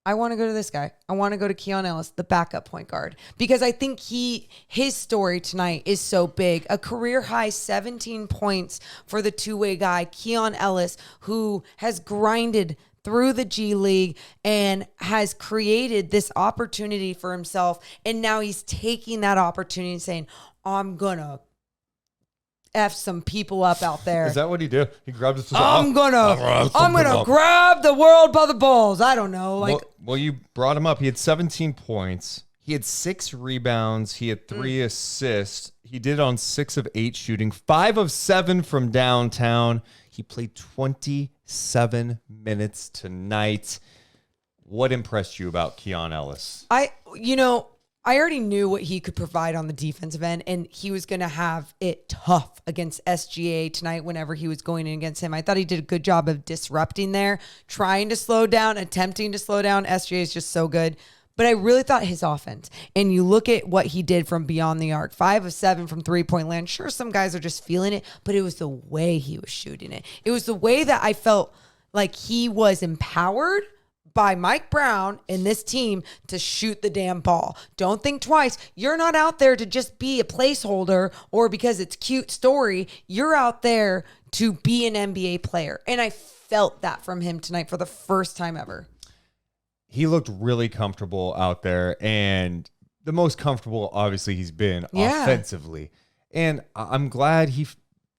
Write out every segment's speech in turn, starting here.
I want to go to this guy. I want to go to Keon Ellis, the backup point guard, because I think his story tonight is so big. A career high 17 points for the two-way guy, Keon Ellis, who has grinded through the G League and has created this opportunity for himself. And now he's taking that opportunity and saying, I'm going to F some people up out there. Is that what he did? He grabbed his... I'm gonna grab the world by the balls. I don't know. Well, you brought him up. He had 17 points. He had 6 rebounds. He had 3 assists. He did on 6 of 8 shooting, 5 of 7 from downtown. He played 27 minutes tonight. What impressed you about Keon Ellis? I already knew what he could provide on the defensive end, and he was going to have it tough against SGA tonight whenever he was going in against him. I thought he did a good job of disrupting there, trying to slow down, attempting to slow down. SGA is just so good. But I really thought his offense, and you look at what he did from beyond the arc, 5 of 7 from three-point land. Sure, some guys are just feeling it, but it was the way he was shooting it. It was the way that I felt like he was empowered by Mike Brown and this team to shoot the damn ball. Don't think twice. You're not out there to just be a placeholder or because it's cute story. You're out there to be an NBA player. And I felt that from him tonight for the first time ever. He looked really comfortable out there, and the most comfortable, obviously, he's been offensively. And I'm glad he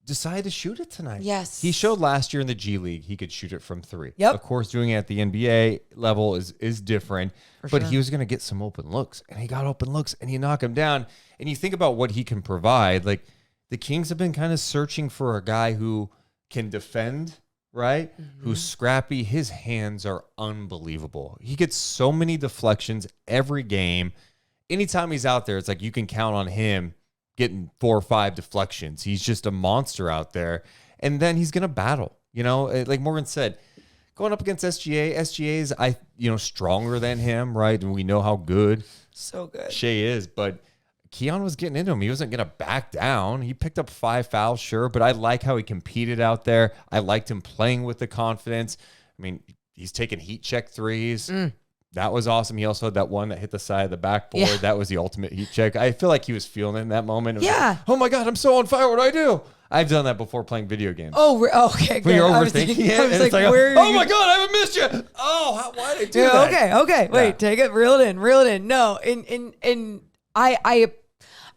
decided to shoot it tonight. Yes. He showed last year in the G League he could shoot it from 3. Yep. Of course, doing it at the NBA level is different, but sure. he was going to get some open looks, and he got open looks, and he knocked him down. And you think about what he can provide. Like, the Kings have been kind of searching for a guy who can defend, right? Mm-hmm. Who's scrappy. His hands are unbelievable. He gets so many deflections every game. Anytime he's out there, it's like you can count on him getting 4 or 5 deflections. He's just a monster out there. And then he's going to battle. Like Morgan said, going up against SGA is, stronger than him, right? And we know how good Shea is. But Keon was getting into him. He wasn't going to back down. He picked up 5 fouls, sure. But I like how he competed out there. I liked him playing with the confidence. I mean, he's taking heat check threes. That was awesome. He also had that one that hit the side of the backboard. Yeah. That was the ultimate heat check. I feel like he was feeling it in that moment. Like, oh my God, I'm so on fire. What do I do? I've done that before playing video games. Oh, okay. When you're overthinking it, and it's like, oh my God, I haven't missed you. Oh, why did I do that? Okay. Wait, take it, reel it in. No, and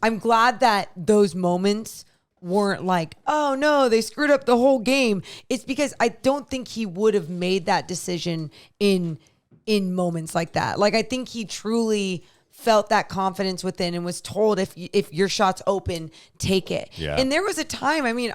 I'm glad that those moments weren't like, oh no, they screwed up the whole game. It's because I don't think he would have made that decision in moments like that. Like, I think he truly felt that confidence within and was told, if your shot's open, take it. Yeah. And there was a time, I mean,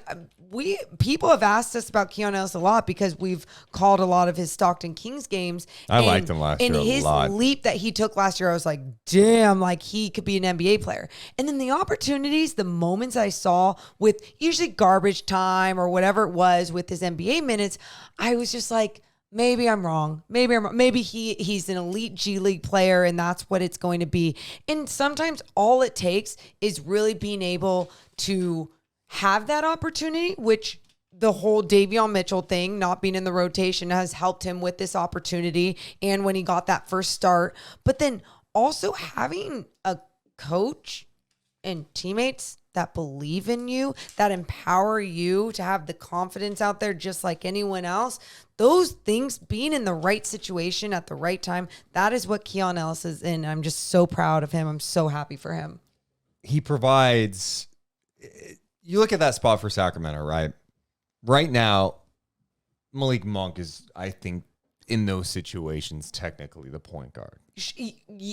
people have asked us about Keon Ellis a lot because we've called a lot of his Stockton Kings games. I liked him last year a lot. And his leap that he took last year, I was like, damn, like he could be an NBA player. And then the opportunities, the moments I saw with usually garbage time or whatever it was with his NBA minutes, I was just like, maybe I'm wrong. Maybe he's an elite G League player and that's what it's going to be. And sometimes all it takes is really being able to have that opportunity, which the whole Davion Mitchell thing, not being in the rotation, has helped him with this opportunity and when he got that first start. But then also having a coach and teammates that believe in you, that empower you to have the confidence out there just like anyone else. Those things, being in the right situation at the right time, that is what Keon Ellis is in. I'm just so proud of him. I'm so happy for him. He provides, you look at that spot for Sacramento, right? Right now, Malik Monk is, I think, in those situations, technically the point guard.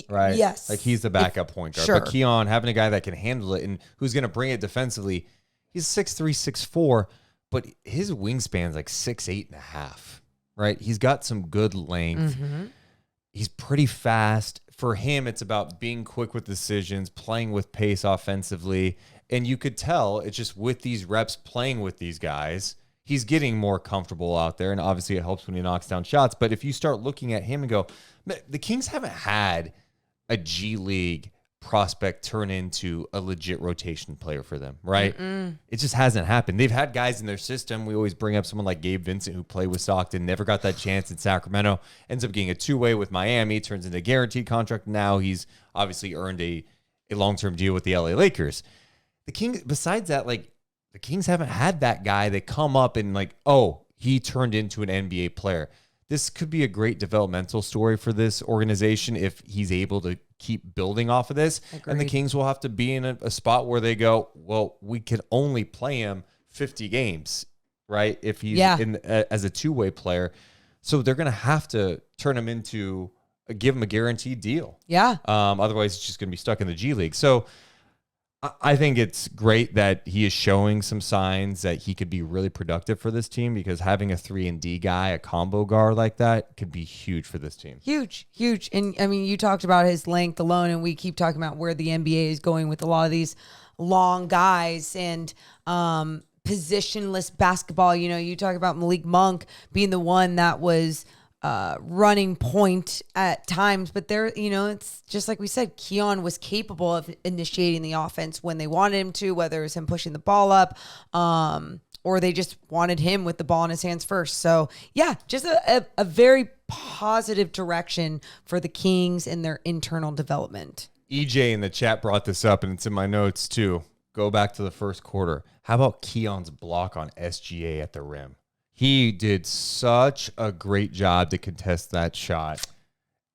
Right? Yes. Like, he's the backup point guard. Sure. But Keon, having a guy that can handle it and who's going to bring it defensively, he's 6'3", 6'4", but his wingspan's like 6'8.5", right? He's got some good length. Mm-hmm. He's pretty fast. For him, it's about being quick with decisions, playing with pace offensively. And you could tell it's just with these reps playing with these guys, he's getting more comfortable out there. And obviously it helps when he knocks down shots. But if you start looking at him and go, the Kings haven't had a G League prospect turn into a legit rotation player for them, right? It just hasn't happened. They've had guys in their system. We always bring up someone like Gabe Vincent, who played with Stockton, never got that chance in Sacramento, ends up getting a two-way with Miami, turns into a guaranteed contract. Now he's obviously earned a long-term deal with the LA Lakers. The Kings, besides that, like, the Kings haven't had that guy that come up and like, oh, he turned into an NBA player. This could be a great developmental story for this organization if he's able to keep building off of this. Agreed. And the Kings will have to be in a spot where they go, well, we can only play him 50 games, right? If he's as a two-way player. So they're going to have to turn him into, give him a guaranteed deal. Yeah. Otherwise, it's just going to be stuck in the G League. So I think it's great that he is showing some signs that he could be really productive for this team, because having a 3-and-D guy, a combo guard like that, could be huge for this team. Huge. And I mean, you talked about his length alone, and we keep talking about where the NBA is going with a lot of these long guys and positionless basketball. You know, you talk about Malik Monk being the one that was running point at times, but there, you know, it's just like we said, Keon was capable of initiating the offense when they wanted him to, whether it was him pushing the ball up, or they just wanted him with the ball in his hands first. So yeah, just a very positive direction for the Kings in their internal development. EJ in the chat brought this up, and it's in my notes too. Go back to the first quarter. How about Keon's block on SGA at the rim? He did such a great job to contest that shot.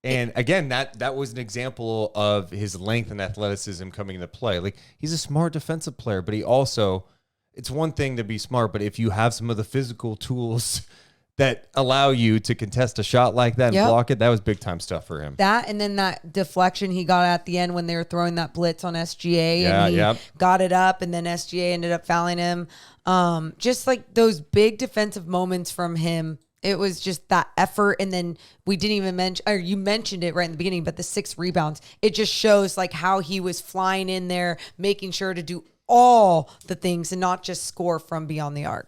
And again, that was an example of his length and athleticism coming into play. Like, he's a smart defensive player, but he also, it's one thing to be smart, but if you have some of the physical tools that allow you to contest a shot like that and block it, that was big time stuff for him. That, and then that deflection he got at the end when they were throwing that blitz on SGA, and he got it up, and then SGA ended up fouling him. Just like those big defensive moments from him. It was just that effort. And then we didn't even mention, or you mentioned it right in the beginning, but the 6 rebounds, it just shows like how he was flying in there, making sure to do all the things and not just score from beyond the arc.